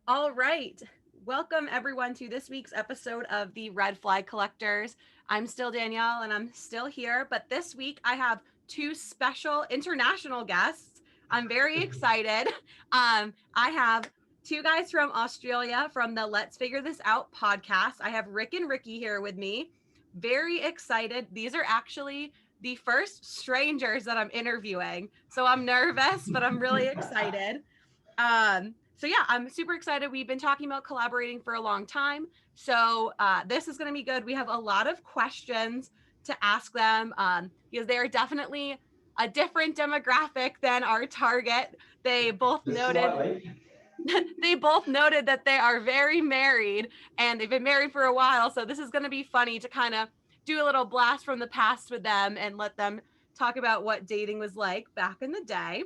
All right. Welcome everyone to this week's episode of the Red Flag Collectors. I'm still Danielle and I'm still here, but this week I have two special international guests. I'm very excited. I have two guys from Australia from the Let's Figure This Out podcast. I have Rick and Ricky here with me. Very excited. These are actually the first strangers that I'm interviewing. So I'm nervous, but I'm really excited. So yeah, I'm super excited. We've been talking about collaborating for a long time. So this is going to be good. We have a lot of questions to ask them because they are definitely a different demographic than our target. They both noted they both noted that they are very married and they've been married for a while. So this is going to be funny to kind of do a little blast from the past with them and let them talk about what dating was like back in the day.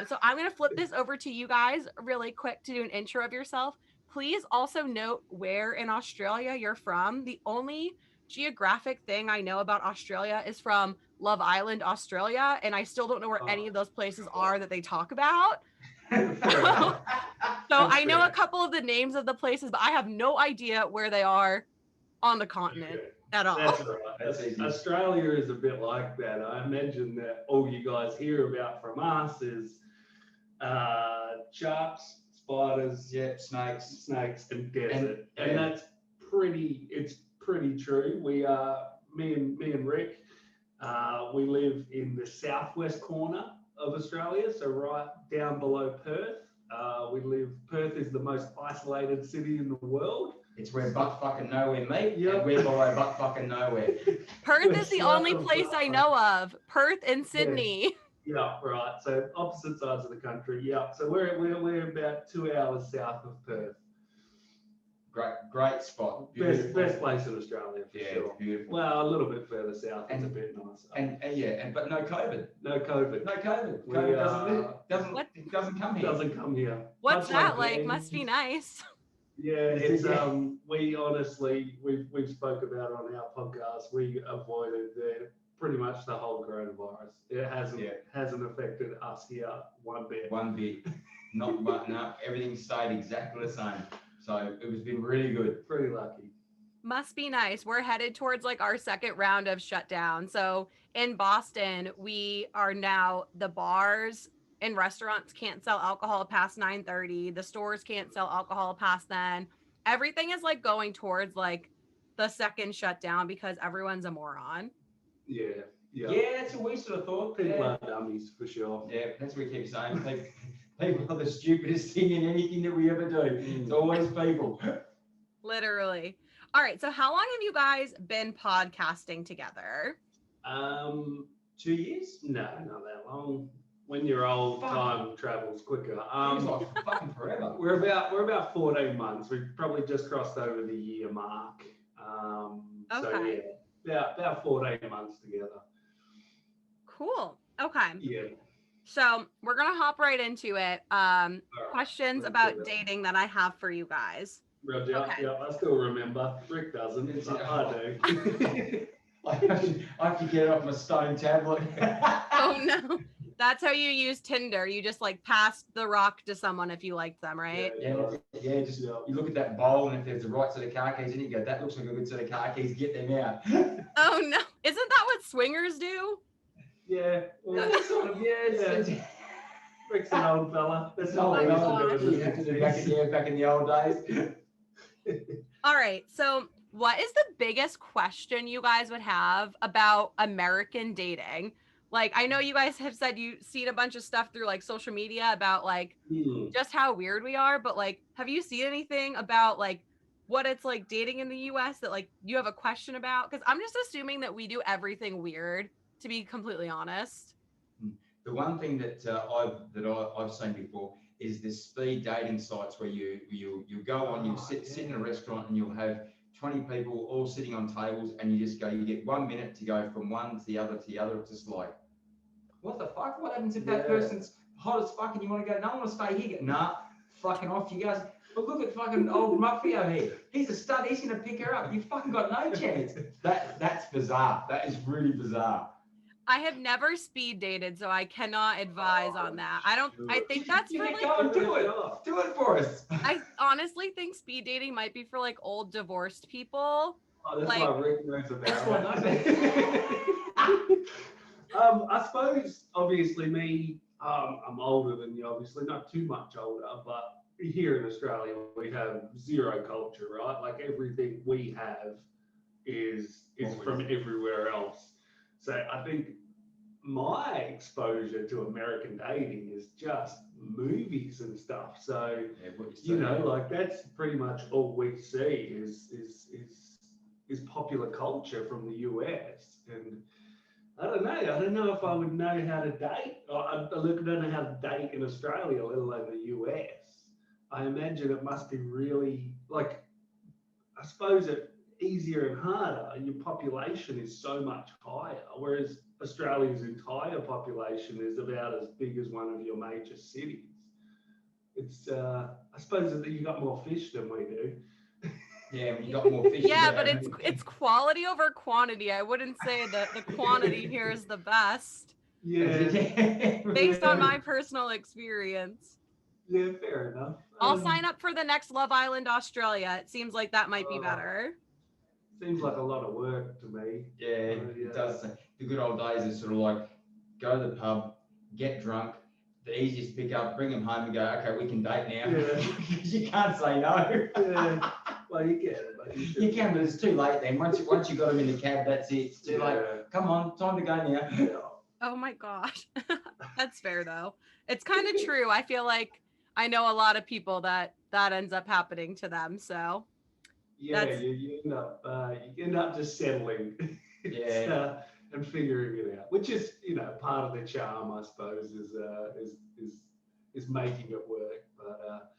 So I'm going to flip this over to you guys really quick to do an intro of yourself. Please also note where in Australia you're from. The only geographic thing I know about Australia is from Love Island, Australia, and I still don't know where any of those places are that they talk about. So I know a couple of the names of the places, but I have no idea where they are on the continent at all. That's right. Australia is a bit like that. I imagine that all you guys hear about from us is sharks, spiders, snakes, and desert, and that's pretty. It's pretty true. Me and Rick, we live in the southwest corner of Australia, so right down below Perth. Perth is the most isolated city in the world. It's where butt fucking nowhere meet. Yep. And we're below butt fucking nowhere. Perth is the only place I know of. Perth and Sydney. Yeah, right. So opposite sides of the country. Yeah. So we're about 2 hours south of Perth. Great spot. Best place in Australia for sure. Beautiful. Well, a little bit further south, it's a bit nicer. But no COVID. No COVID. COVID doesn't come here. Doesn't come here. What's that like? Must be nice. Yeah, it's we honestly we've spoke about it on our podcast. We avoided pretty much the whole coronavirus. It hasn't affected us here one bit. No, everything stayed exactly the same. So it was been really good. Pretty lucky. Must be nice. We're headed towards like our second round of shutdown. So in Boston, we are now the bars and restaurants can't sell alcohol past 9:30. The stores can't sell alcohol past then. Everything is like going towards like the second shutdown because everyone's a moron. Yeah, that's what we sort of thought. People are dummies for sure. Yeah, that's what we keep saying. People are the stupidest thing in anything that we ever do. It's always people. Literally. All right. So how long have you guys been podcasting together? 2 years? No, not that long. When you're old, time travels quicker. Like fucking forever. We're about 14 months. We've probably just crossed over the year mark. Okay. So yeah, about 14 months together. Cool. Okay. Yeah. So we're going to hop right into it. Questions about dating that I have for you guys. Yeah, I still remember. Rick doesn't. I do. I have to get it off my stone tablet. Oh, no. That's how you use Tinder. You just like pass the rock to someone if you like them, right? You look at that bowl and if there's the right set of car keys in it, you go, that looks like a good set of car keys, get them out. Oh, no. Isn't that what swingers do? Yeah. Well, sort of, yeah. Rick's an old fella. That's all back in the old days. All right. So what is the biggest question you guys would have about American dating? Like, I know you guys have said you've seen a bunch of stuff through like social media about like just how weird we are, but like, have you seen anything about like what it's like dating in the US that like you have a question about? Because I'm just assuming that we do everything weird, to be completely honest. The one thing that I've seen before is the speed dating sites where you go on, you sit in a restaurant and you'll have 20 people all sitting on tables and you get 1 minute to go from one to the other to the other. It's just like, what the fuck? What happens if that person's hot as fuck and you want to go, no, I want to stay here? Nah, fucking off you guys. But look at fucking old Muffy over here. He's a stud. He's going to pick her up. You fucking got no chance. That's bizarre. That is really bizarre. I have never speed dated, so I cannot advise on that. I think that's for like, Go and do it. Do it for us. I honestly think speed dating might be for like old divorced people. Oh, that's Like, why Rick knows about That's it. what I know. I suppose, obviously, me, I'm older than you, obviously, not too much older, but here in Australia, we have zero culture, right? Like everything we have is from everywhere else. So I think my exposure to American dating is just movies and stuff. So like that's pretty much all we see is popular culture from the US. And I don't know. I don't know if I would know how to date. I don't know how to date in Australia, let alone the US. I imagine it must be really like. I suppose it easier and harder. Your population is so much higher, whereas Australia's entire population is about as big as one of your major cities. It's I suppose that you got more fish than we do. Yeah, when you got more fish. yeah, but it's quality over quantity. I wouldn't say that the quantity here is the best. Yeah. Based on my personal experience. Yeah, fair enough. I'll sign up for the next Love Island Australia. It seems like that might be better. Seems like a lot of work to me. Yeah, it does. The good old days is sort of like go to the pub, get drunk, the easiest pick up, bring them home and go, okay, we can date now. Yeah. You can't say no. Yeah. Well, you can, but you can, but it's too late then. Once you got them in the cab, that's it. It's too late. Come on, time to go now. Yeah. Oh my gosh. That's fair though. It's kind of true. I feel like I know a lot of people that ends up happening to them. So yeah, you end up just settling. Yeah. And figuring it out, which is part of the charm, I suppose, is making it work. But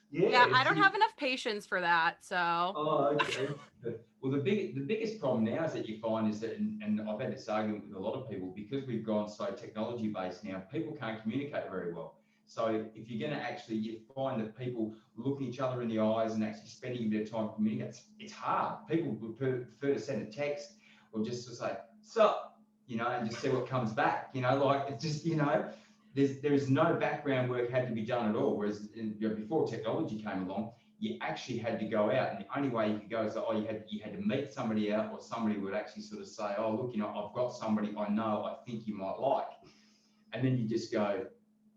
yeah, I don't have enough patience for that. So. Oh, okay. Well, the biggest problem now is that you find is that, and I've had this argument with a lot of people, because we've gone so technology based now, people can't communicate very well. So if you're going to actually, you find that people look each other in the eyes and actually spending a bit of time communicating, it's hard. People would prefer to send a text or just to say, sup, and just see what comes back, like it's just, there's no background work had to be done at all. Whereas before technology came along, you actually had to go out, and the only way you could go is that, you had to meet somebody out, or somebody would actually sort of say, oh, look, I've got somebody I know I think you might like. And then you just go,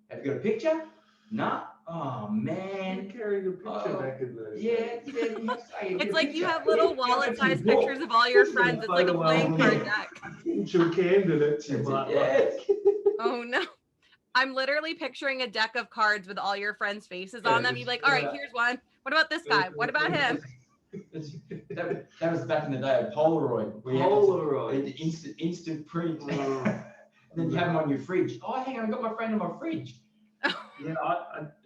have you got a picture? No. Oh man, carrying a picture back in those. Yeah. It's like you have little wallet-sized pictures of all your friends. It's like a playing card deck. Potential candidates you might like. Oh no. I'm literally picturing a deck of cards with all your friends' faces on them. You're like, all right, here's one. What about this guy? What about him? That was back in the day of Polaroid. Polaroid. Instant print. And then you have them on your fridge. Oh, hang on, I got my friend on my fridge. Yeah,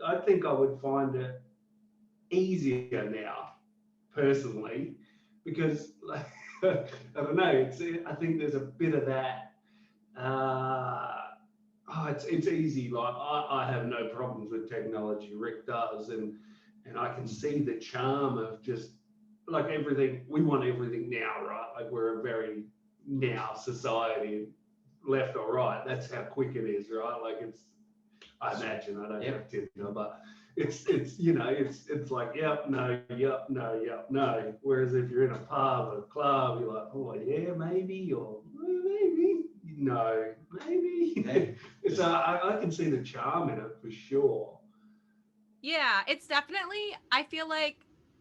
I think I would find it easier now, personally, because I don't know. I think there's a bit of that. It's easy. Like I have no problems with technology. Rick does, and I can see the charm of just like everything. We want everything now, right? Like we're a very now society, left or right. That's how quick it is, right? Like it's. I imagine I don't have Tinder, but it's like yep, no, yep, no, yep, no. Whereas if you're in a pub or a club, you're like, oh yeah, maybe, or maybe, no, maybe. So I can see the charm in it for sure. Yeah, it's definitely, I feel like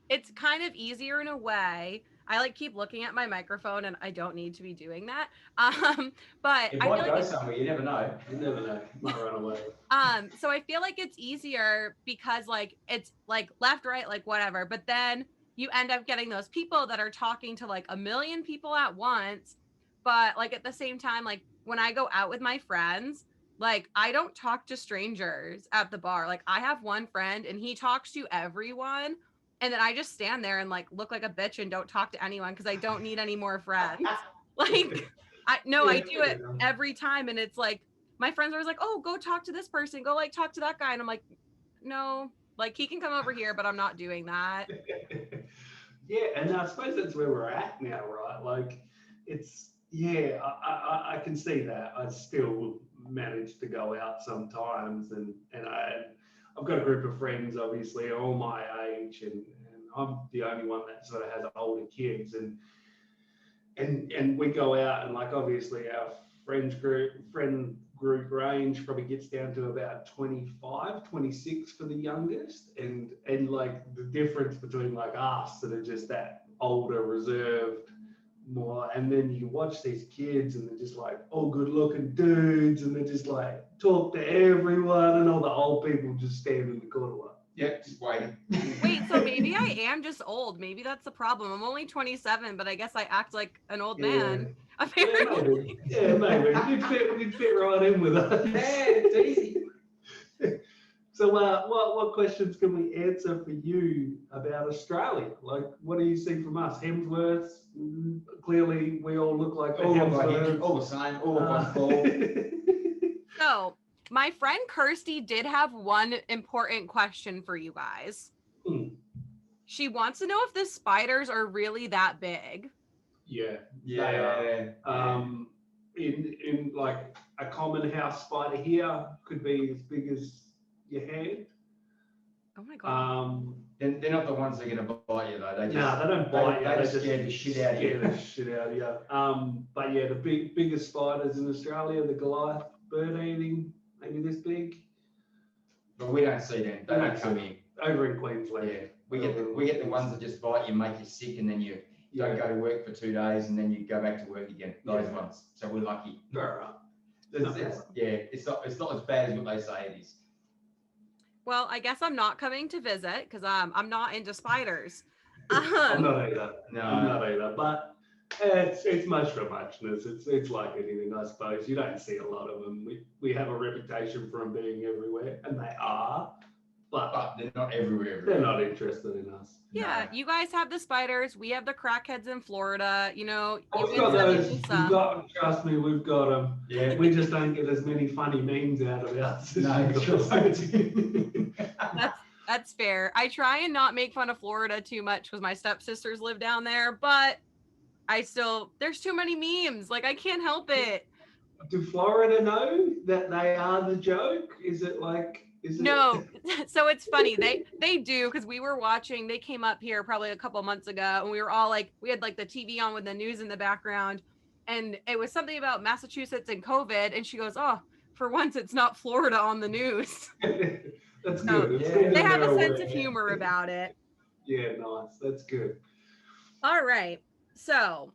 it's kind of easier in a way. I like keep looking at my microphone and I don't need to be doing that. But it I might feel go like somewhere, you never know. You never know. Might run away. So I feel like it's easier because like it's like left, right, like whatever. But then you end up getting those people that are talking to like a million people at once. But like at the same time, like when I go out with my friends, like I don't talk to strangers at the bar. Like I have one friend and he talks to everyone. And then I just stand there and like look like a bitch and don't talk to anyone because I don't need any more friends. Like I do it every time. And it's like my friends are always like, oh, go talk to this person, go like talk to that guy. And I'm like, no, like he can come over here, but I'm not doing that. Yeah, and I suppose that's where we're at now, right? Like it's yeah, I can see that. I still manage to go out sometimes, and I've got a group of friends, obviously, all my age, and I'm the only one that sort of has older kids, and we go out, and like obviously our friend group range probably gets down to about 25, 26 for the youngest, and like the difference between like us that are just that older, reserved, more, and then you watch these kids and they're just like all good looking dudes, and they just like talk to everyone, and all the old people just stand in the corner like, Yeah, just waiting. Wait, so maybe I am just old. Maybe that's the problem. I'm only 27, but I guess I act like an old man. yeah, Apparently. maybe. Yeah, maybe. You'd fit right in with us. Yeah, it's easy. So, what questions can we answer for you about Australia? Like, what do you see from us? Hemsworths. Clearly, we all look like the All Hemsworths. the same, all of us bald. So, my friend Kirsty did have one important question for you guys. Hmm. She wants to know if the spiders are really that big. Yeah, Yeah. in like a common house spider here could be as big as your hand. Oh my god. They're not the ones that are going to bite you, though. They Don't bite you. They just scare the shit out of you. Scare the shit out of you. But yeah, the biggest spiders in Australia, the Goliath bird eating, maybe this big. But we don't see them. They We don't don't come see in. Over in Queensland. Yeah, we get the ones that just bite you, make you sick, and then you don't go to work for 2 days, and then you go back to work again. Those ones. So we're lucky. All right. It's not as bad as what they say it is. Well, I guess I'm not coming to visit because I'm not into spiders. I'm not either. No. I'm not either. But it's much for muchness. It's like anything, I suppose. You don't see a lot of them. We have a reputation for them being everywhere, and they are. But they're not everywhere. They're not interested in us. Yeah, No. you guys have the spiders. We have the crackheads in Florida. You know, you We've got those. can some. Trust me, we've got them. Yeah. We just don't get as many funny memes out of us. No, That's fair. I try and not make fun of Florida too much because my stepsisters live down there, but there's too many memes. Like I can't help it. Do Florida know that they are the joke? Is it like? No. So it's funny. They do, because we were watching, they came up here probably a couple months ago, and we were all like, we had like the TV on with the news in the background, and it was something about Massachusetts and COVID, and she goes, oh, for once it's not Florida on the news. That's So, good. Yeah. they have a sense of humor about it. Yeah, nice. That's good. All right. So,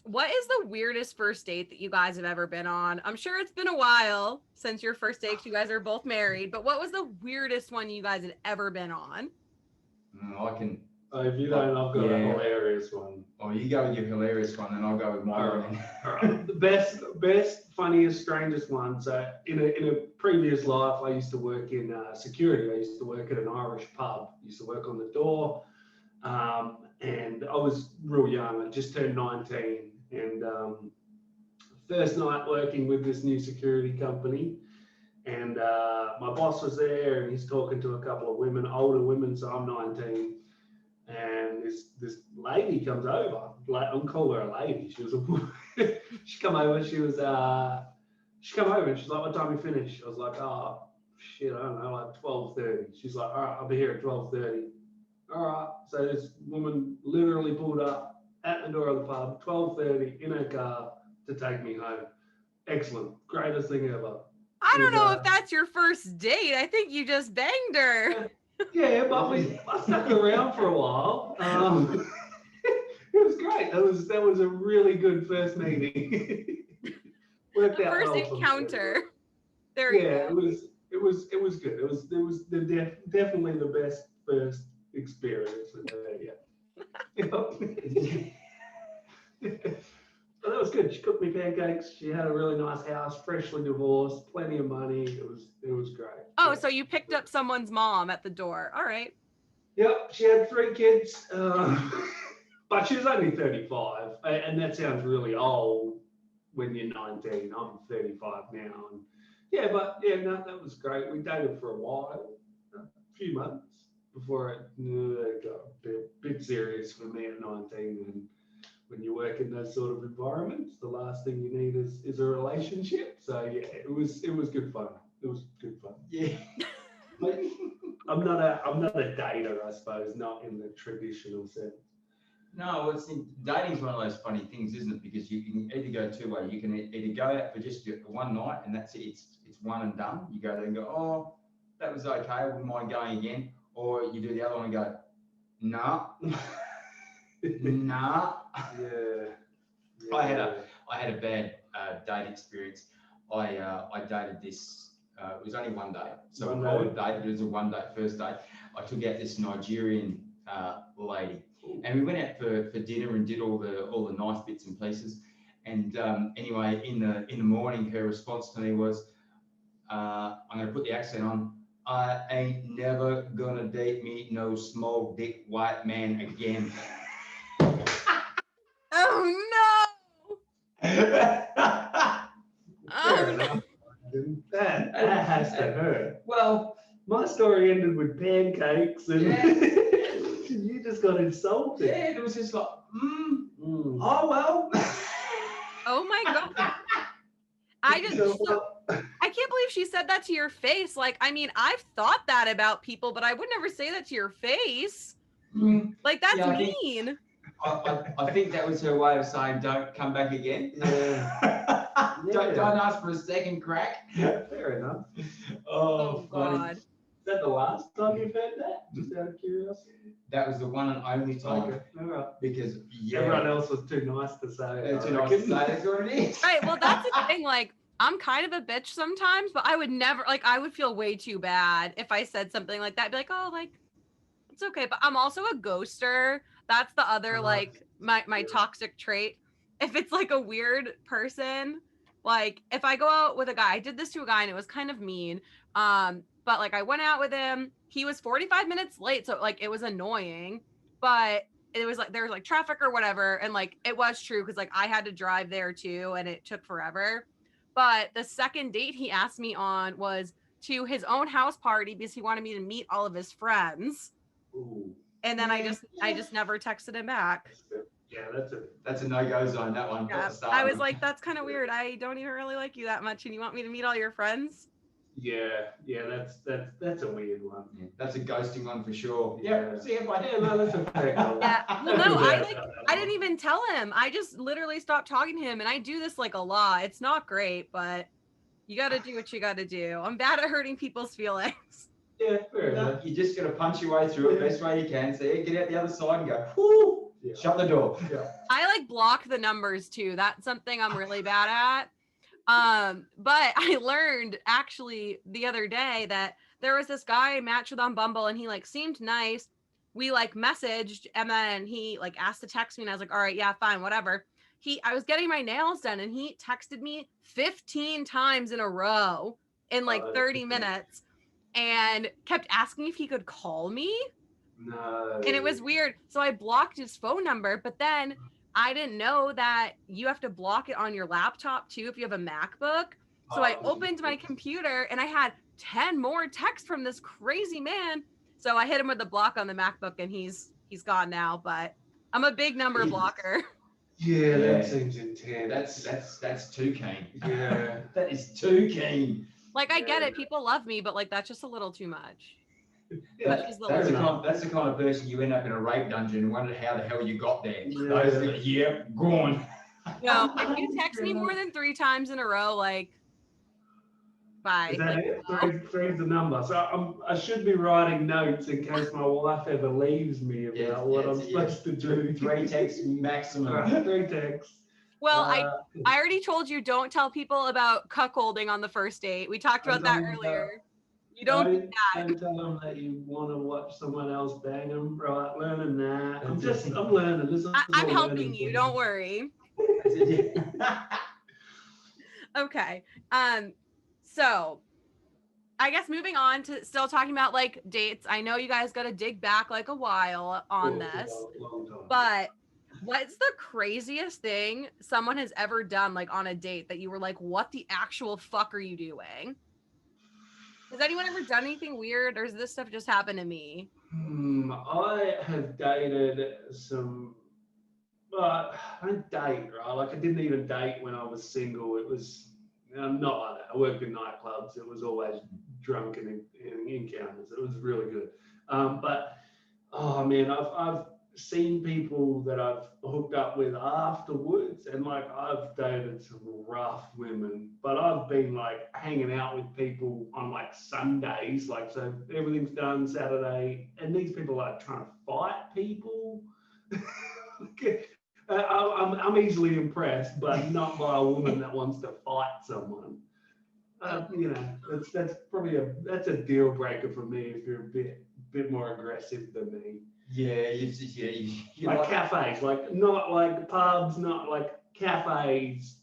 what is the weirdest first date that you guys have ever been on? I'm sure it's been a while since your first date. You guys are both married, but what was the weirdest one you guys had ever been on? I can. If you don't, I've got a hilarious one. Oh, you go with your hilarious one, and I'll go with mine. All right. The best, funniest, strangest one. So in a previous life, I used to work in security. I used to work at an Irish pub. Used to work on the door, and I was real young. I just turned 19, and first night working with this new security company. And my boss was there, and he's talking to a couple of women, older women. So I'm 19. And this lady comes over. I'll call her a lady. She was a woman. She come over. She come over and she's like, "What time you finish?" I was like, "Oh shit, I don't know, like 12:30." She's like, "All right, I'll be here at 12:30." All right. So this woman literally pulled up at the door of the pub, 12:30, in her car to take me home. Excellent, greatest thing ever. I don't know if that's your first date. I think you just banged her. Yeah, but I stuck around for a while. It was great. That was a really good first meeting. Worked out First well encounter. There you go. it was good. It was definitely the best first experience with her. Yeah. But that was good. She cooked me pancakes. She had a really nice house, freshly divorced, plenty of money. It was great. Oh, Yeah. so you picked up someone's mom at the door. All right. Yep, she had 3 kids, but she was only 35, and that sounds really old when you're 19. I'm 35 now, and no, that was great. We dated for a while, a few months before it got a bit serious for me at 19, and when you work in those sort of environments, the last thing you need is a relationship. So yeah, it was good fun. It was good fun. Yeah. But I'm not a dater, I suppose, not in the traditional sense. No, dating's one of those funny things, isn't it? Because you can either go two ways. You can either go out for just one night and that's it. It's one and done. You go there and go, oh, that was okay. I wouldn't mind going again. Or you do the other one and go, nah, nah. Yeah. I had a bad date experience. I dated this. It was only one day, so we called it a date, but it was a one day first date. I took out this Nigerian lady, and we went out for dinner and did all the nice bits and pieces. And anyway, in the morning, her response to me was, "I'm going to put the accent on. I ain't never gonna date me no small dick white man again." Oh no! Fair Oh no! enough. That has to hurt. Well, My story ended with pancakes, and Yeah. you just got insulted. yeah, it was just like, Mm. oh well. Oh my god! I just So, I can't believe she said that to your face. Like, I mean, I've thought that about people, but I would never say that to your face. Mm, Like, that's Yeah, I think- mean. I think that was her way of saying, don't come back again. Yeah. Don't ask for a second crack. Fair enough. Oh funny. god. Is that the last time you've heard that? Just out of curiosity. That was the one and only time. Okay. All right. Because Everyone else was too nice to say. It's too nice to say, that's what it is. Right. Well, that's the thing. Like, I'm kind of a bitch sometimes, but I would never, like, I would feel way too bad if I said something like that. I'd be like, oh, like, it's okay. But I'm also a ghoster. That's the other, like, my toxic trait. If it's like a weird person, like, if I go out with a guy, I did this to a guy and it was kind of mean. But like, I went out with him. He was 45 minutes late. So, like, it was annoying. But it was like there was like traffic or whatever, and like it was true because like I had to drive there too and it took forever. But the second date he asked me on was to his own house party because he wanted me to meet all of his friends, Ooh. and then I just never texted him back. Yeah, That's a no-go zone, that one. Yeah, I was like, that's kind of weird. I don't even really like you that much and you want me to meet all your friends. that's a weird one. Yeah, that's a ghosting one for sure. Yeah. See if I Yeah, no, that's a fair call. Yeah. Well, no, I I didn't even tell him. I just literally stopped talking to him, and I do this like a lot. It's not great, but you got to do what you got to do. I'm bad at hurting people's feelings. Yeah, fair enough. You just got to punch your way through it best way you can. So you get out the other side and go, whoo, Yeah. shut the door. Yeah. I like block the numbers too. That's something I'm really bad at. But I learned actually the other day that there was this guy I matched with on Bumble and he like seemed nice. We like messaged and then he like asked to text me and I was like, all right, yeah, fine, whatever. I was getting my nails done and he texted me 15 times in a row in like 30 minutes and kept asking if he could call me. No. And it was weird. So I blocked his phone number, but then I didn't know that you have to block it on your laptop too if you have a MacBook. So I opened my computer and I had 10 more texts from this crazy man. So I hit him with the block on the MacBook and he's gone now, but I'm a big number blocker. Yeah, that seems intense. That's too keen. Yeah. That is too keen. Like I get it, people love me, but like that's just a little too much. That's the kind of person you end up in a rape dungeon and wonder how the hell you got there. Yeah. Gone. No, if you text me more than 3 times in a row, like bye. Is that Like, it? Three's the number. So I should be writing notes in case my wife ever leaves me about what I'm supposed to do. 3 texts maximum. 3 texts. well, I already told you don't tell people about cuckolding on the first date. We talked about that earlier. You don't do that. Don't tell them that you want to watch someone else bang them. Right, learning that. I'm learning. This is I'm all helping learning you. for Don't worry. Okay. So I guess moving on to still talking about like dates. I know you guys got to dig back like a while on this, Long time. but what's the craziest thing someone has ever done like on a date that you were like, what the actual fuck are you doing? Has anyone ever done anything weird or does this stuff just happen to me? I have dated some I don't date, right? Like, I didn't even date when I was single. It was not like that. I worked in nightclubs. It was always drunk and encounters. It was really good. But oh man, I've seen people that I've hooked up with afterwards, and like I've dated some rough women, but I've been like hanging out with people on like Sundays, like so everything's done Saturday, and these people are trying to fight people. I'm easily impressed, but not by a woman that wants to fight someone. You know, that's probably that's a deal breaker for me if you're a bit more aggressive than me. Yeah, you Like like, cafes, like not like pubs, not like cafes.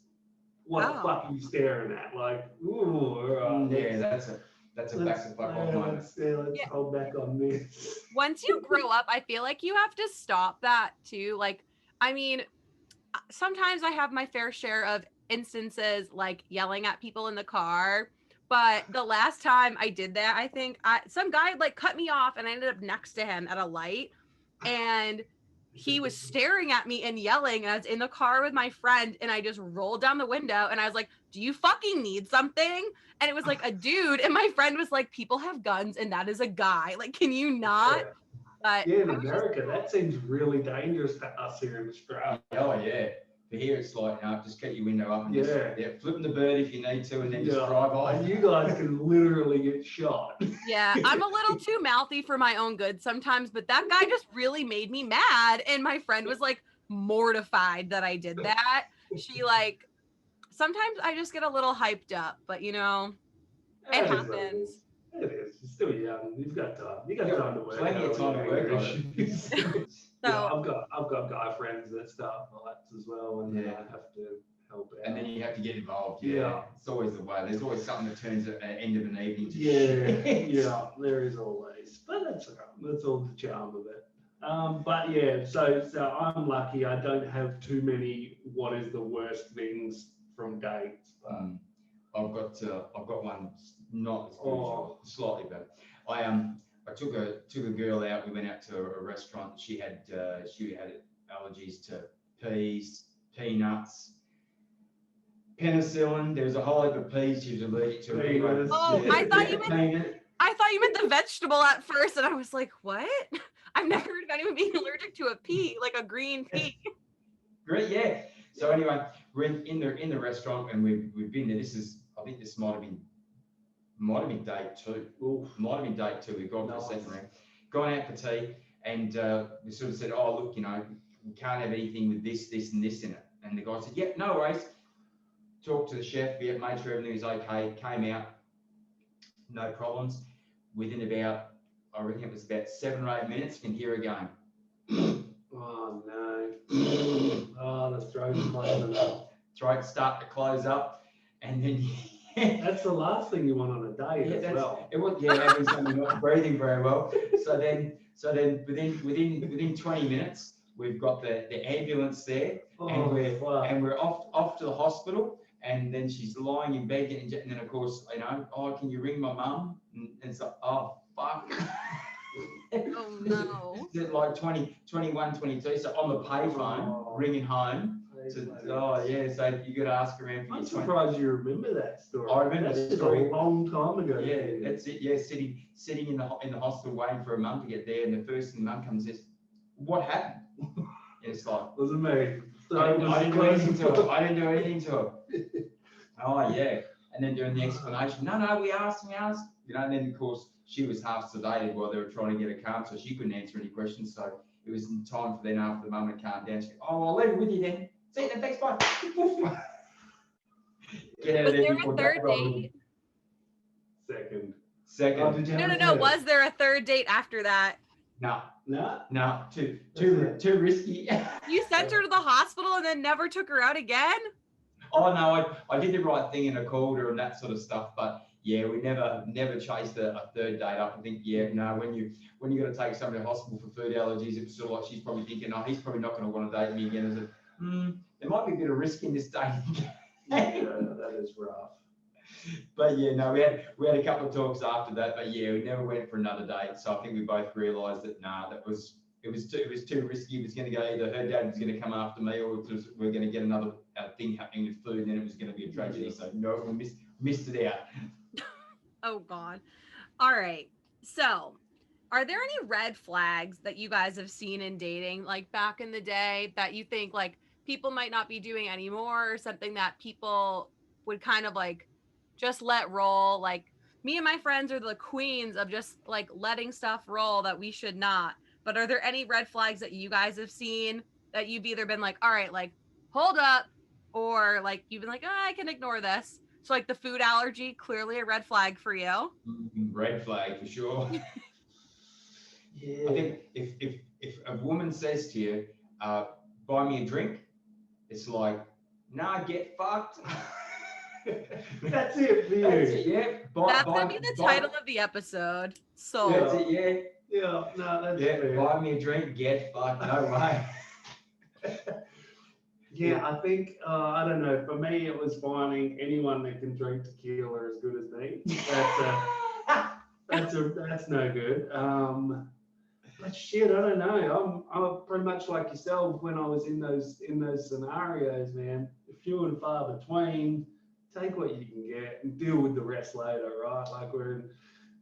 What the Oh. fuck are you staring at? Like, ooh, yeah, that's a back to fuck off moment. let's Yeah. hold back on this. Once you grow up, I feel like you have to stop that too. Like, I mean, sometimes I have my fair share of instances like yelling at people in the car. But the last time I did that, I think some guy like cut me off and I ended up next to him at a light. And he was staring at me and yelling. And I was in the car with my friend and I just rolled down the window and I was like, do you fucking need something? And it was like a dude. And my friend was like, people have guns and that is a guy. Like, can you not? But Yeah, in I was just, America, that seems really dangerous to us here in Australia. Oh yeah. But here it's like, just get your window up and just flipping the bird if you need to, and then just drive off. And you guys can literally get shot. yeah, I'm a little too mouthy for my own good sometimes, but that guy just really made me mad. And my friend was like mortified that I did that. She like, sometimes I just get a little hyped up, but you know, it That is what happens. It is. You're still young. You've got time. You got Yeah, time to work. plenty of time to work on it. So Yeah, I've got guy friends that start fights as well, and then I have to help out. And then you have to get involved. Yeah. Yeah. It's always the way. There's always something that turns at the end of an evening to Yeah, shit. yeah, there is always, but that's all the charm of it. But yeah, so I'm lucky. I don't have too many. What is the worst things from dates? But I've got one not as good Oh. as yours, slightly better. I took a girl out. We went out to a restaurant. She had allergies to peas, peanuts, penicillin. There was a whole heap of peas she was allergic to. Peanuts. Oh, I thought you meant the vegetable at first, and I was like, what? I've never heard of anyone being allergic to a pea, like a green pea. Great, yeah. So anyway, we're in the restaurant and we've been there. I think this might have been day two. Oof. Might have been day two. We've gone for a second round, gone out for tea, and we sort of said, oh look, we can't have anything with this, and this in it. And the guy said, yeah, no worries. Talked to the chef, made sure everything was okay. Came out, no problems. Within about, I reckon it was about 7 or 8 minutes, you can hear her going. Oh no. Oh, the throat's closing up. Throat start to close up, and then That's the last thing you want on a date as well. it was having someone not breathing very well. So then within 20 minutes, we've got the ambulance there, and we're off to the hospital. And then she's lying in bed getting, and then of course, oh, can you ring my mum? And it's like, oh fuck. Oh no. Like 20, 21, 22. So on the payphone, ringing home. So you got to ask around for I'm your 20. surprised you remember that story. I remember That's that just story. a long time ago. Yeah, that's it. Yeah, sitting in the hospital waiting for a mum to get there, and the first thing the mum comes is, "What happened?" And it's like, Wasn't me. I didn't do anything to her. I didn't do anything to her. Oh yeah, and then during the explanation, no, we asked. And then of course she was half sedated while they were trying to get her calm, so she couldn't answer any questions. So it was in time for then after the mum had calmed down. She said, "Oh, I'll leave it with you then. See you then. Thanks, bye." Get out of Was there there before a third that problem. date? Second. Oh, Second. did you have No. a Was there a third date after that? No, too risky. You sent her to the hospital and then never took her out again? Oh no, I did the right thing and I called her and that sort of stuff, but yeah, we never chased a third date up. I think when you got to take somebody to hospital for food allergies, it's sort of like she's probably thinking, oh, he's probably not going to want to date me again. I said, there might be a bit of risk in this dating. Yeah, that is rough. But yeah, no, we had a couple of talks after that, but yeah, we never went for another date. So I think we both realised that it it was too risky. It was going to go either her dad was going to come after me, or we're going to get another thing happening with food, and then it was going to be a tragedy. So no, we missed it out. Oh God. All right. So, are there any red flags that you guys have seen in dating, like back in the day, that you think like people might not be doing anymore, or something that people would kind of like just let roll? Like me and my friends are the queens of just like letting stuff roll that we should not. But are there any red flags that you guys have seen that you've either been like, all right, like hold up, or like you've been like, oh, I can ignore this? So like the food allergy, clearly a red flag for you. Red flag for sure. Yeah. I think if a woman says to you, buy me a drink, it's like, nah, get fucked. That's it for you. That's it, yeah. That's gonna be the title of the episode. So That's it, yeah. Yeah, no, that's Yeah, fair. buy me a drink, get fucked. No way. Yeah, I think, I don't know, for me, it was finding anyone that can drink tequila as good as me. That's no good. But shit, I don't know. I'm pretty much like yourself when I was in those scenarios, man. Few and far between. Take what you can get and deal with the rest later, right? Like we're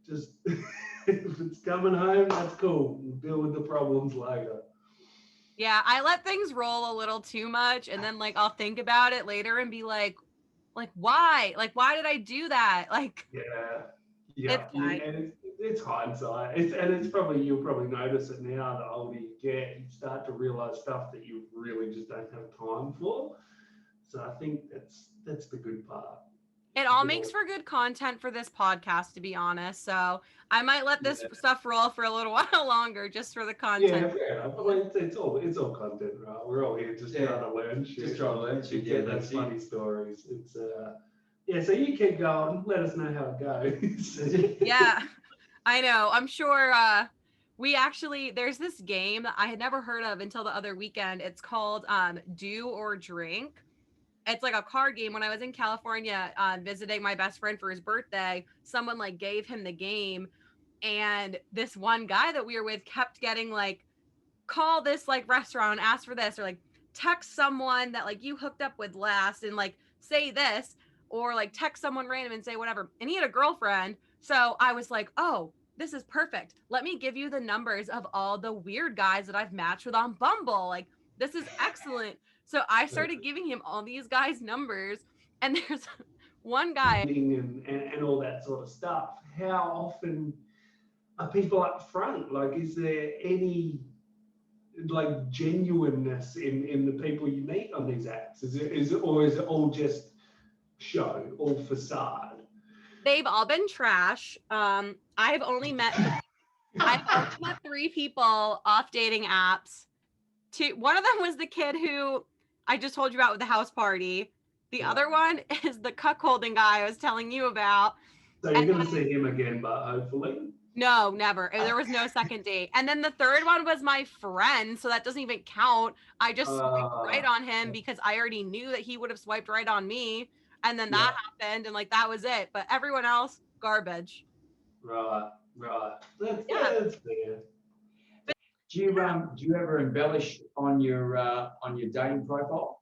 just if it's coming home, that's cool. We'll deal with the problems later. yeah, I let things roll a little too much, and then like I'll think about it later and be like why? Like why did I do that? Like Yeah, it's fine. and it's hindsight. It's probably you'll probably notice it now. The older you get, you start to realize stuff that you really just don't have time for. So I think that's the good part. It all makes for good content for this podcast, to be honest. So I might let this stuff roll for a little while longer just for the content. Yeah, fair enough. Well, it's all content, right? We're all here just trying to learn shit. Just trying to learn shit. Yeah, Get those that's funny stories. It's yeah. So you keep going. Let us know how it goes. Yeah, I know. I'm sure there's this game that I had never heard of until the other weekend. It's called Do or Drink. It's like a card game. When I was in California visiting my best friend for his birthday, someone like gave him the game, and this one guy that we were with kept getting like, call this like restaurant, ask for this, or like text someone that like you hooked up with last and like say this, or like text someone random and say whatever. And he had a girlfriend. So I was like, oh, this is perfect. Let me give you the numbers of all the weird guys that I've matched with on Bumble. Like, this is excellent. So I started giving him all these guys' numbers, and there's one guy. And all that sort of stuff. How often are people up front? Like, is there any like genuineness in the people you meet on these apps? Is it all just show, all facade? They've all been trash. I've only met 3 people off dating apps. One of them was the kid who I just told you about with the house party. The other one is the cuckolding guy I was telling you about. So you're going to see him again, but hopefully? No, never. There was no second date. And then the third one was my friend, so that doesn't even count. I just swiped right on him because I already knew that he would have swiped right on me. And then that happened, and like that was it. But everyone else, garbage. Right. That's fair. Do you ever embellish on your dating profile?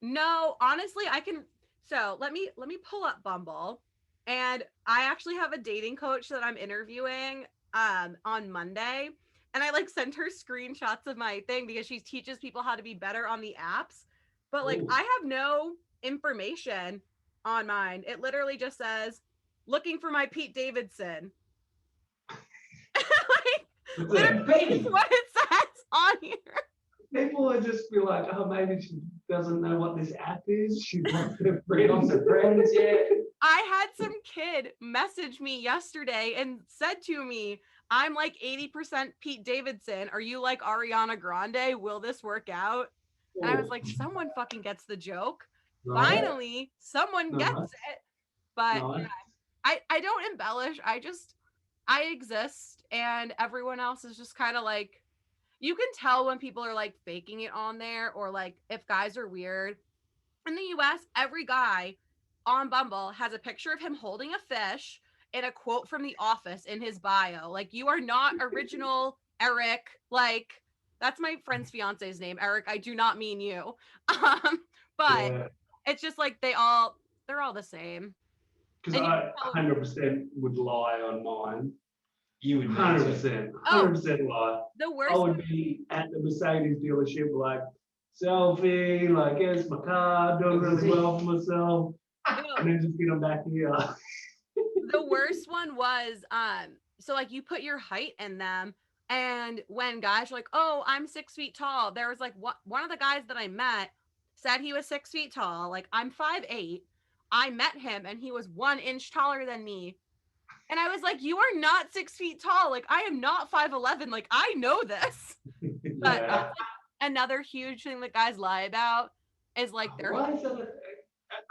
No, honestly, I can. So let me pull up Bumble, and I actually have a dating coach that I'm interviewing on Monday, and I like sent her screenshots of my thing because she teaches people how to be better on the apps. But like, I have no information on mine. It literally just says, "Looking for my Pete Davidson." Like, literally what it says on here. People would just be like, oh, maybe she doesn't know what this app is. She wants her friends, yeah. I had some kid message me yesterday and said to me, I'm like 80% Pete Davidson. Are you like Ariana Grande? Will this work out? And I was like, someone fucking gets the joke. Right. Finally, someone gets it. But yeah, I don't embellish. I exist, and everyone else is just kind of like, you can tell when people are like faking it on there, or like if guys are weird. In the US, every guy on Bumble has a picture of him holding a fish and a quote from The Office in his bio. Like, you are not original Eric, like that's my friend's fiance's name, Eric. I do not mean you. But Yeah. it's just like they're all the same. Because And you I can tell 100% would lie on mine. You would need to. 100%. Oh. 100% lie. the I worst would be at the Mercedes dealership, like, selfie, like, here's my car, doing really well for myself. And then just get them back here. the worst one was so like you put your height in them, and when guys are like, oh, I'm 6 feet tall, there was like one of the guys that I met said he was 6 feet tall. Like, I'm 5'8". I met him and he was 1 inch taller than me, and I was like, you are not 6 feet tall. Like, I am not 5'11". Like, I know this. But Yeah. that's like another huge thing that guys lie about is like their Why is that?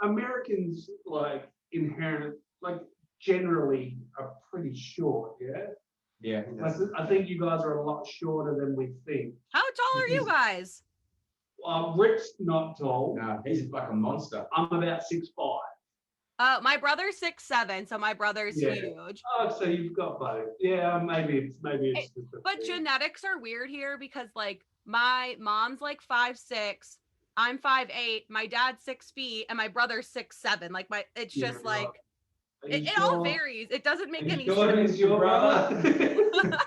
Americans, like, inherent, like, generally are pretty short, yeah? Yeah. I think you guys are a lot shorter than we think. how tall are you guys? Rick's not tall. No, he's like a monster. I'm about 6'5". My brother's 6'7", so my brother's Yeah. huge. Oh, so you've got both. Yeah, maybe it's just a But thing. genetics are weird here because like my mom's like 5'6", I'm 5'8", my dad's 6 feet, and my brother's 6'7". Like it's Yeah, just right. like Are you it all sure? varies. It doesn't make Are you any sure sense. Is your brother?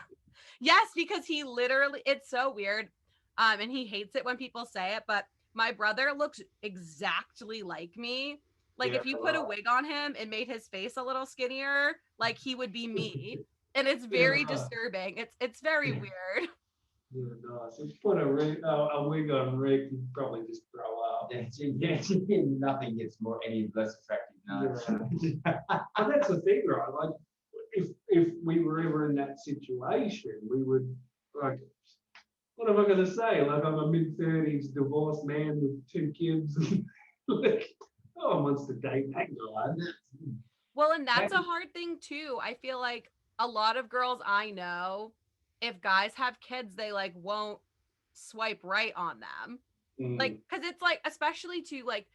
Yes, because he literally, it's so weird. And he hates it when people say it, but my brother looks exactly like me. Like, Yeah, if you put a wig on him and made his face a little skinnier, like he would be me. And it's very Yeah. disturbing. It's very weird. Yeah, nice. If you put a wig on Rick, you'd probably just throw up. Yeah, nothing gets any less attractive. No. Yeah. But that's the thing, right? Like, if we were ever in that situation, we would, like, what am I going to say? Like, I'm a mid-30s divorced man with 2 kids. Like, no one wants to date that guy. Well, and that's a hard thing too. I feel like a lot of girls I know, if guys have kids, they like won't swipe right on them. Like, because it's like, especially to like,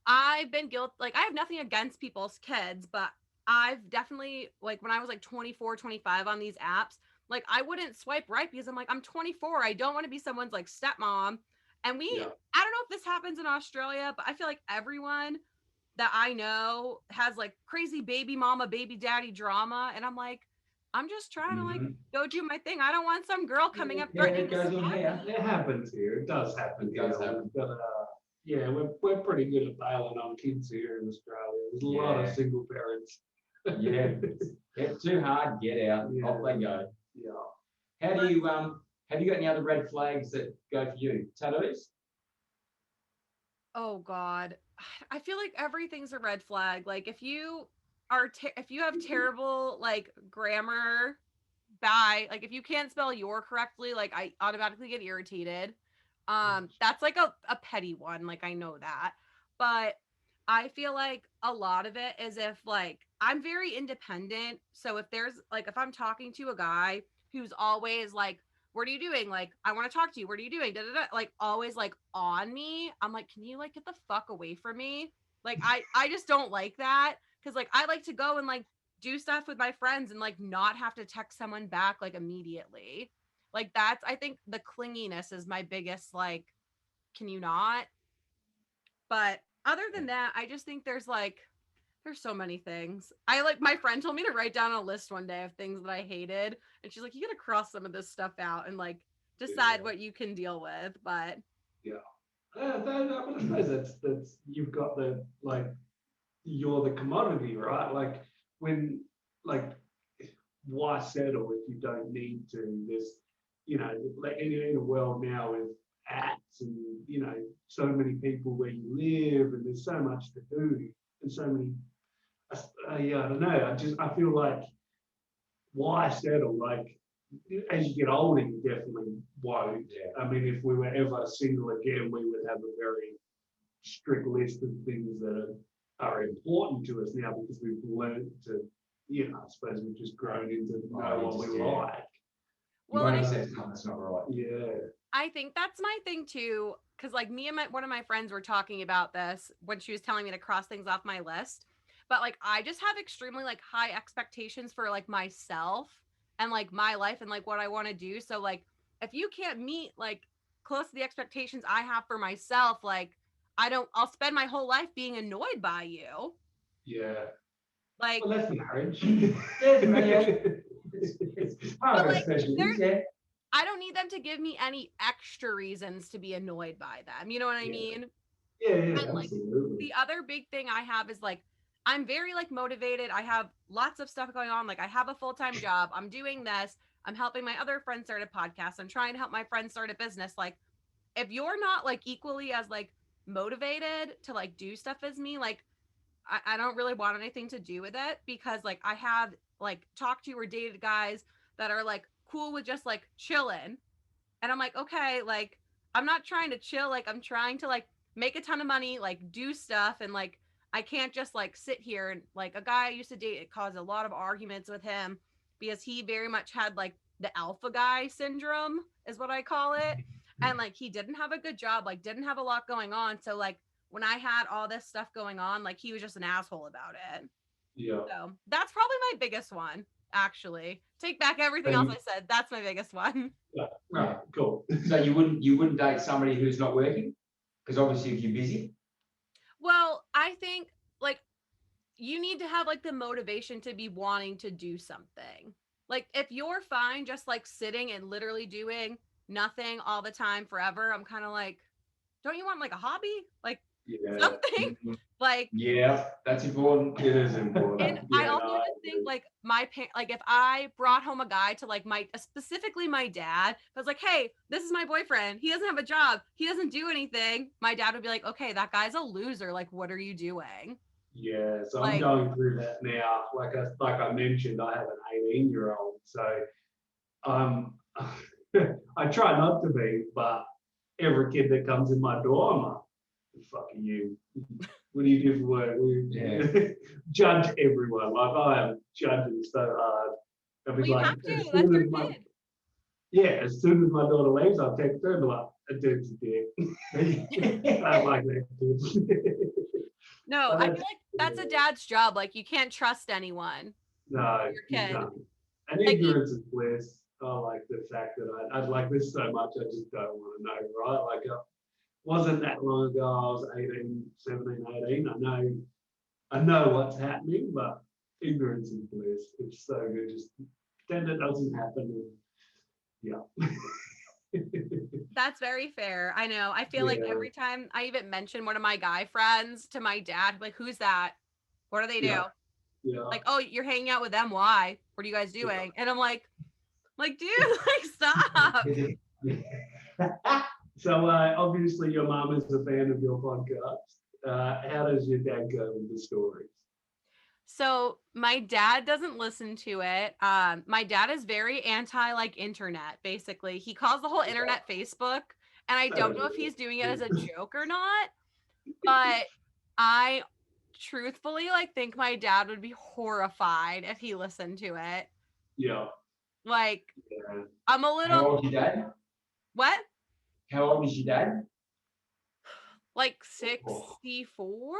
I've been guilty, like, I have nothing against people's kids, but I've definitely, like, when I was like 24, 25 on these apps, like, I wouldn't swipe right because I'm like, I'm 24. I don't want to be someone's like stepmom. And Yeah. I don't know if this happens in Australia, but I feel like everyone that I know has like crazy baby mama, baby daddy drama. And I'm like, I'm just trying to like go do my thing. I don't want some girl coming up threatening to stab me. It happens here. It does happen. It does here. happen. But, yeah, we're pretty good at bailing on kids here in Australia. There's a lot of Yeah. single parents. Yeah. It's too hard. Get out. Yeah. Off they go. Yeah. How do you have you got any other red flags that go for you? Tattoos? Oh God. I feel like everything's a red flag. Like if you if you have terrible like grammar, like if you can't spell your correctly, like I automatically get irritated. That's like a petty one, like I know that. But I feel like a lot of it is if like I'm very independent. So if there's like if I'm talking to a guy who's always like, what are you doing? Like, I want to talk to you. What are you doing? Da, da, da. Like always like on me. I'm like, can you like get the fuck away from me? Like I just don't like that. Cause like I like to go and like do stuff with my friends and like not have to text someone back like immediately. Like that's I think the clinginess is my biggest like, can you not? But other than that, I just think there's so many things. I like my friend told me to write down a list one day of things that I hated. And she's like, you gotta cross some of this stuff out and like decide what you can deal with. But Yeah. I suppose that's you've got the like you're the commodity, right? Like when like why settle if you don't need to? There's like in a world now with apps and so many people where you live and there's so much to do and so many yeah, I don't know. I feel like why settle? Like as you get older, you definitely won't. Yeah. I mean, if we were ever single again, we would have a very strict list of things that are important to us now because we've learned to, I suppose we've just grown into know what we like. well, and That's not right. Yeah. I think that's my thing too. Cause like me and one of my friends were talking about this when she was telling me to cross things off my list. But like I just have extremely like high expectations for like myself and like my life and like what I want to do. So like if you can't meet like close to the expectations I have for myself, like I'll spend my whole life being annoyed by you. Yeah. Like, Well, that's marriage. It's part but of a like special there's, needs, yeah. I don't need them to give me any extra reasons to be annoyed by them. You know what I Yeah. mean? Yeah, And like absolutely. the other big thing I have is like I'm very like motivated. I have lots of stuff going on. Like I have a full-time job. I'm doing this. I'm helping my other friends start a podcast. I'm trying to help my friends start a business. Like if you're not like equally as like motivated to like do stuff as me, like I don't really want anything to do with it because like I have like talked to or dated guys that are like cool with just like chilling. And I'm like, okay, like I'm not trying to chill, like I'm trying to like make a ton of money, like do stuff, and like I can't just like sit here and like a guy I used to date, it caused a lot of arguments with him because he very much had like the alpha guy syndrome is what I call it. And like he didn't have a good job, like didn't have a lot going on. So like when I had all this stuff going on, like he was just an asshole about it. Yeah. So that's probably my biggest one, actually. Take back everything else I said. That's my biggest one. Yeah. Right. Cool. So you wouldn't date somebody who's not working? Because obviously if you're busy. Well, I think like you need to have like the motivation to be wanting to do something. Like if you're fine just like sitting and literally doing nothing all the time forever, I'm kind of like, don't you want like a hobby? Like Yeah. something? Like Yeah, that's important. It is important. and I also just think like like if I brought home a guy to like my specifically my dad, I was like, hey, this is my boyfriend. He doesn't have a job. He doesn't do anything. My dad would be like, okay, that guy's a loser. Like, what are you doing? Yeah, so I'm Like, going through that now. Like I mentioned, I have an 18-year-old, so I try not to be, but every kid that comes in my door, I'm like, fuck are you? What do you do for work? Yeah. Judge everyone. Like I am judging so hard. I'll be well, you like, have to. as That's soon your as my kid. yeah, as soon as my daughter leaves, I'll text her and be like, a dude's a dick. I like that kid. No, But I feel like that's a dad's job. Like, you can't trust anyone. no, Your you kid. can't. And Like, ignorance is bliss. I like the fact that I'd like this so much, I just don't want to know, right? Like, wasn't that long ago, I was 18, 17, 18. I know what's happening, but ignorance is bliss. It's so good. Just pretend it doesn't happen. And, yeah. that's very fair. I know. I feel like Yeah. every time I even mention one of my guy friends to my dad, like, who's that? What do they do? Yeah. Yeah. Like, oh, you're hanging out with them. Why? What are you guys doing? And I'm like, dude, like, stop. So obviously your mom is a fan of your podcast. How does your dad go with the stories? So my dad doesn't listen to it. My dad is very anti like internet, basically. He calls the whole internet Facebook, and I don't know if he's doing it as a joke or not, but I truthfully like think my dad would be horrified if he listened to it. Yeah. Like Yeah. I'm a How little old is your dad? what? How old is your dad? Like 64,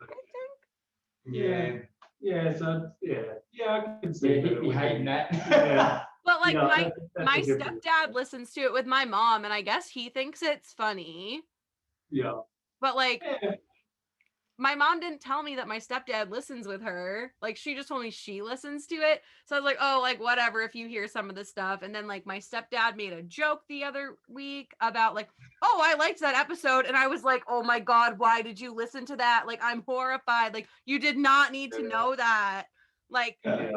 I think. Yeah. Yeah. So yeah, I can see Yeah, that. he'd be hating that. Yeah. But like Yeah, that's my a different- stepdad listens to it with my mom, and I guess he thinks it's funny. Yeah. But like Yeah. my mom didn't tell me that my stepdad listens with her. Like she just told me she listens to it. So I was like, oh, like whatever if you hear some of the stuff. And then like my stepdad made a joke the other week about like, oh, I liked that episode. And I was like, oh my God, why did you listen to that? Like I'm horrified. Like you did not need to know that. Like Yeah.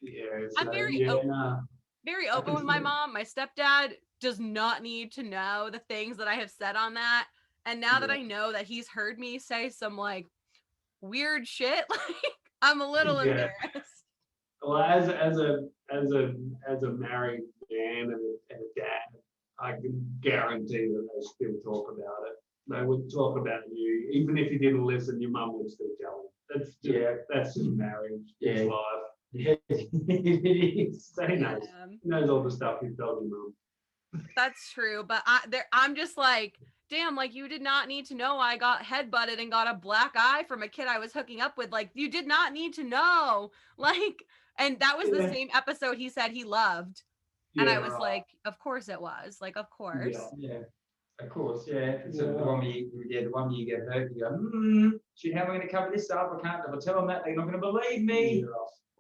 Yeah. I'm So, very yeah, open, nah, very I open can with my see it. mom. My stepdad does not need to know the things that I have said on that. And now that Yeah. I know that he's heard me say some like weird shit, like I'm a little Yeah. embarrassed. Well, as a married man and a dad, I can guarantee that they still talk about it. They would talk about you, even if you didn't listen. Your mum would still tell you. That's just marriage. It's Yeah. life. Yeah, it is. So he knows. He knows all the stuff you told your mum. That's true, but I'm just like, damn, like you did not need to know I got headbutted and got a black eye from a kid I was hooking up with. Like you did not need to know. Like, And that was the same episode he said he loved. And I was right. like, of course it was. Like, of course. Yeah. Of course, yeah. So the one where you get hurt, you go, shit, how am I going to cover this up? I can't. If I tell them that, they're not going to believe me.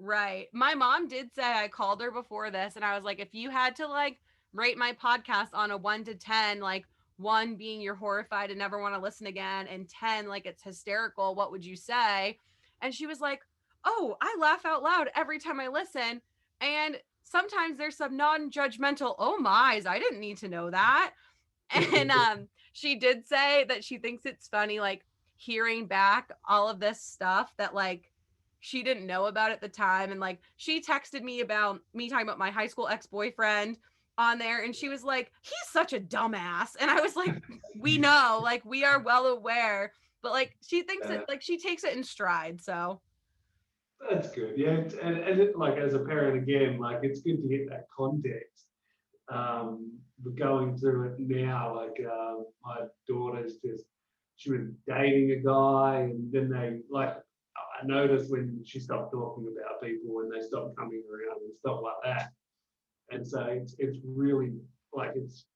Right. My mom did say, I called her before this, and I was like, if you had to like rate my podcast on a 1 to 10, like 1 being you're horrified and never want to listen again, and 10 like it's hysterical, what would you say? And she was like, oh, I laugh out loud every time I listen, and sometimes there's some non-judgmental oh my's, I didn't need to know that. And she did say that she thinks it's funny, like hearing back all of this stuff that like she didn't know about at the time. And like she texted me about me talking about my high school ex-boyfriend on there, and she was like, he's such a dumbass. And I was like, we know, like we are well aware, but like she thinks it, like she takes it in stride. So that's good. Yeah, and it, like as a parent again, like it's good to get that context. We're going through it now. Like my daughter's she was dating a guy, and then they like I noticed when she stopped talking about people, when they stopped coming around and stuff like that. And so it's really like it's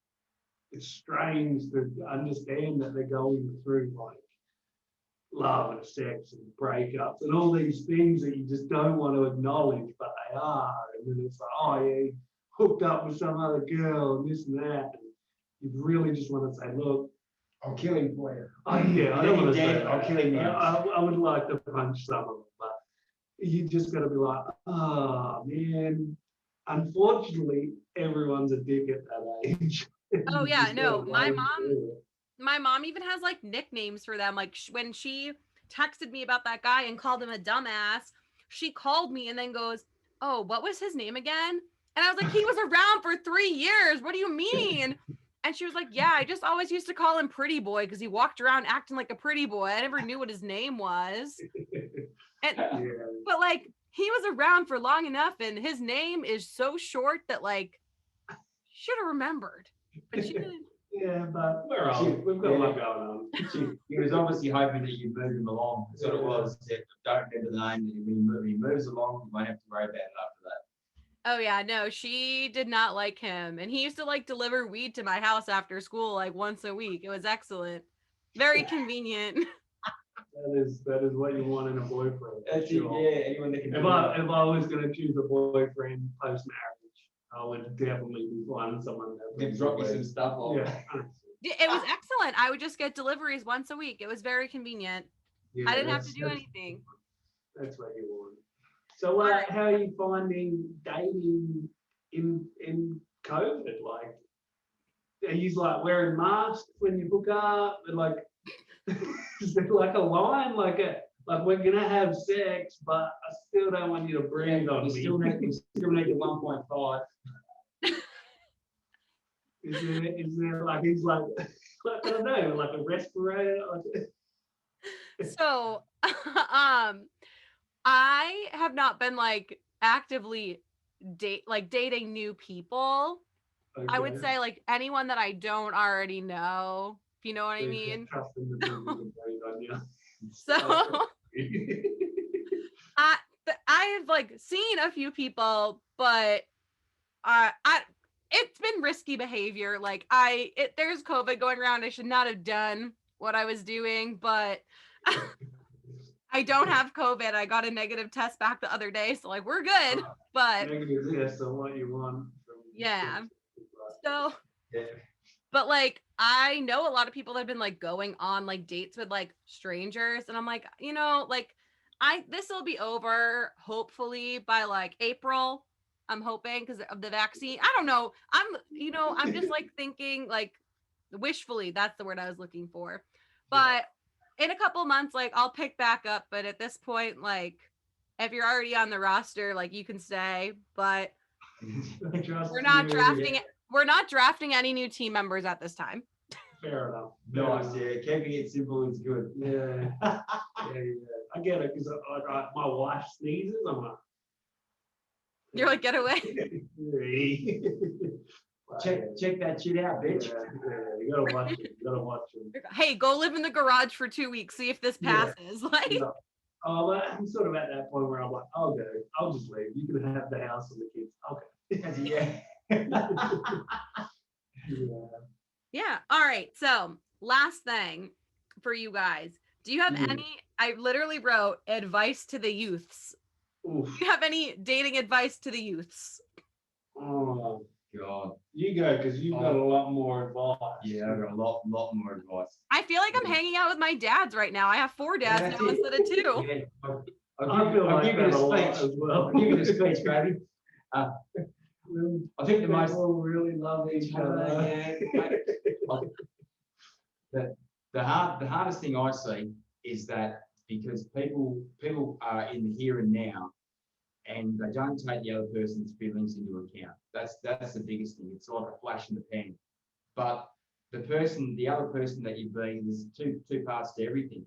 strange to understand that they're going through like love and sex and breakups and all these things that you just don't want to acknowledge, but they are. And then it's like, oh yeah, he hooked up with some other girl and this and that. And you really just want to say, look, I'll kill him for you. I don't want to say that. I'll kill him now. I would like to punch some of them, but you just got to be like, oh man. Unfortunately, everyone's a dick at that age. oh yeah, no, my mom even has like nicknames for them. Like when she texted me about that guy and called him a dumbass, she called me and then goes, oh, what was his name again? And I was like, he was around for 3 years. What do you mean? And she was like, yeah, I just always used to call him pretty boy because he walked around acting like a pretty boy. I never knew what his name was. And but like he was around for long enough, and his name is so short that like should have remembered, but she didn't. Yeah, but we've got a lot going on. He was obviously hoping that you'd move him along. That's what it was. Don't remember the name. When he moves along, you won't have to worry about it after that. Oh yeah, no, she did not like him, and he used to like deliver weed to my house after school like once a week. It was excellent, very convenient. That is what you want in a boyfriend. That's sure. Yeah, anyone that can. If I was going to choose a boyfriend post marriage, I would definitely be finding someone that can drop me some stuff off. Yeah. It was excellent. I would just get deliveries once a week. It was very convenient. Yeah, I didn't have to do anything. That's what you want. So, how are you finding dating in COVID? Like, are you like wearing masks when you hook up? And like, is there like a line, like we're gonna have sex, but I still don't want you to breathe on me. Still make it 1.5. Is there like he's like I don't know, like a respirator? So, I have not been like actively dating new people. Okay. I would say like anyone that I don't already know, if you know what I mean. So I've like seen a few people, but it's been risky behavior. Like there's COVID going around. I should not have done what I was doing, but I don't have COVID. I got a negative test back the other day, so like we're good. But negative test on what you want. Yeah. So, but like I know a lot of people that have been like going on like dates with like strangers, and I'm like, like this will be over hopefully by like April. I'm hoping because of the vaccine. I don't know. I'm just like thinking like wishfully. That's the word I was looking for. But in a couple months, like I'll pick back up. But at this point, like if you're already on the roster, like you can stay. But we're not drafting it. We're not drafting any new team members at this time. Fair enough. Nice, yeah. Keeping it simple is good. Yeah. I get it because my wife sneezes. I'm like, you're like, get away. check that shit out, bitch. Yeah, you gotta watch it. Hey, go live in the garage for 2 weeks. See if this passes. Yeah. Like, I'm sort of at that point where I'm like, I'll go. I'll just leave. You can have the house and the kids. Okay. Yeah. Yeah. All right. So, last thing for you guys. Do you have any? I literally wrote advice to the youths. Oof. Do you have any dating advice to the youths? Oh, God. you go because you've got a lot more advice. Yeah, I've got a lot more advice. I feel like I'm hanging out with my dads right now. I have 4 dads now instead of 2. Yeah. I'll give you a speech as well. I'll give you the speech, baby. I think the most people really love each other. The hardest thing I see is that because people are in the here and now, and they don't take the other person's feelings into account. That's the biggest thing. It's like a flash in the pan. But the other person that you've been, there's two parts to everything.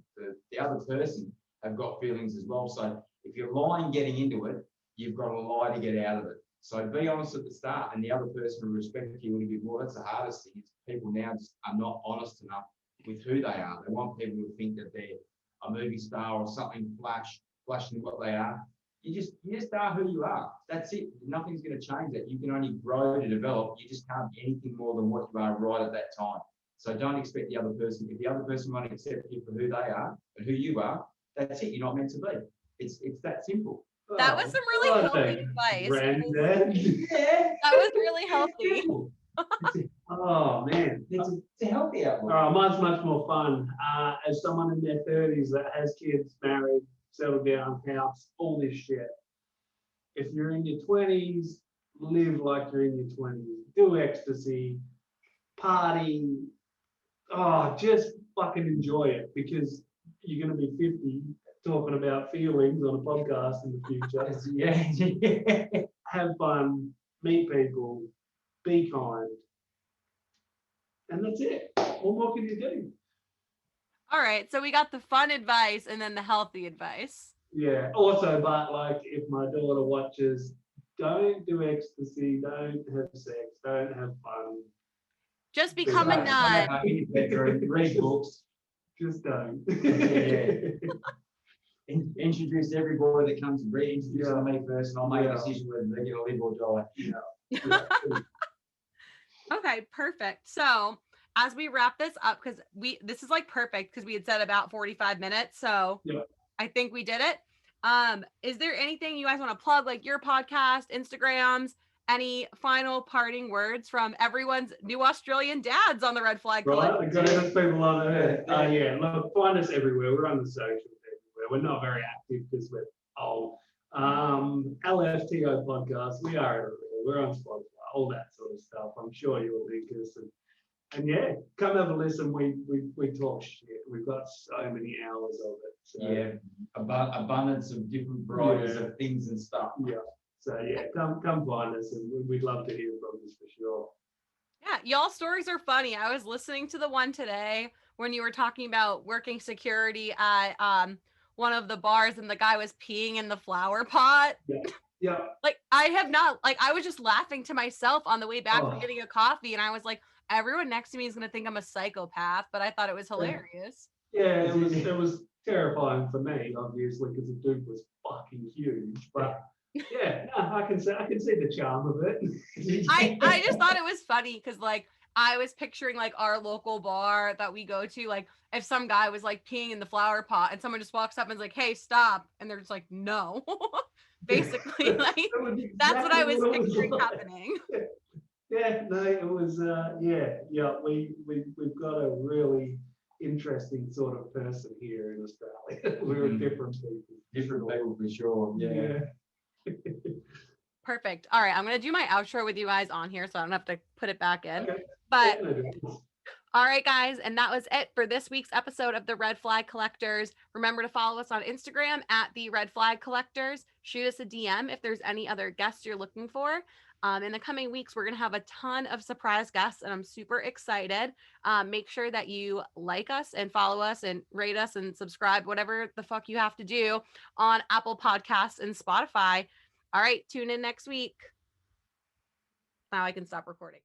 The other person have got feelings as well. So if you're lying getting into it, you've got to lie to get out of it. So be honest at the start, and the other person will respect you a little bit more. That's the hardest thing. Is people now just are not honest enough with who they are. They want people to think that they're a movie star or something flashing what they are. You just are who you are. That's it. Nothing's going to change that. You can only grow to develop. You just can't be anything more than what you are right at that time. So don't expect the other person. If the other person won't accept you for who they are and who you are, that's it. You're not meant to be. It's that simple. That was some really healthy advice. Granddad. That was really healthy. Oh man, it's a healthy outlook. All right, mine's much more fun. As someone in their 30s that has kids, married, settled down, house, all this shit. If you're in your 20s, live like you're in your 20s. Do ecstasy, party. Oh, just fucking enjoy it because you're going to be 50 talking about feelings on a podcast in the future. Yeah. Have fun, meet people, be kind. And that's it. What more can you do? All right. So we got the fun advice and then the healthy advice. Yeah. Also, but like if my daughter watches, don't do ecstasy, don't have sex, don't have fun. Just become a nun. Read books. Just don't. Introduce every boy that comes to read. Introduce them to me first, and I'll make a decision whether they're going to live or die. Okay, perfect. So as we wrap this up, because this is like perfect because we had said about 45 minutes. So I think we did it. Is there anything you guys want to plug, like your podcast, Instagrams, any final parting words from everyone's new Australian dads on the Red Flag Collective? Right, got enough people on it. Yeah, look, find us everywhere. We're on the socials everywhere. We're not very active because we're old. LFTO podcast, we are everywhere. We're on Spotify, all that sort of stuff. I'm sure you'll dig us. And yeah, come have a listen. We talk shit. We've got so many hours of it. So. Yeah, abundance of different varieties of things and stuff. Yeah. So yeah, come find us, and we'd love to hear from you for sure. Yeah, y'all stories are funny. I was listening to the one today when you were talking about working security at one of the bars, and the guy was peeing in the flower pot. Yeah. Like I was just laughing to myself on the way back from getting a coffee, and I was like, everyone next to me is gonna think I'm a psychopath, but I thought it was hilarious. Yeah, it was terrifying for me, obviously, because the dude was fucking huge. But yeah, no, I can see the charm of it. I just thought it was funny because like I was picturing like our local bar that we go to, like if some guy was like peeing in the flower pot and someone just walks up and is like, hey, stop, and they're just like, no. Basically, like that's what I was picturing happening. Yeah, no, it was we've got a really interesting sort of person here in Australia. We're different people for sure. Yeah. Perfect. All right, I'm gonna do my outro with you guys on here so I don't have to put it back in. Okay. But all right, guys, and that was it for this week's episode of the Red Flag Collectors. Remember to follow us on Instagram at the Red Flag Collectors. Shoot us a DM if there's any other guests you're looking for. In the coming weeks, we're going to have a ton of surprise guests, and I'm super excited. Make sure that you like us and follow us and rate us and subscribe, whatever the fuck you have to do on Apple Podcasts and Spotify. All right, tune in next week. Now I can stop recording.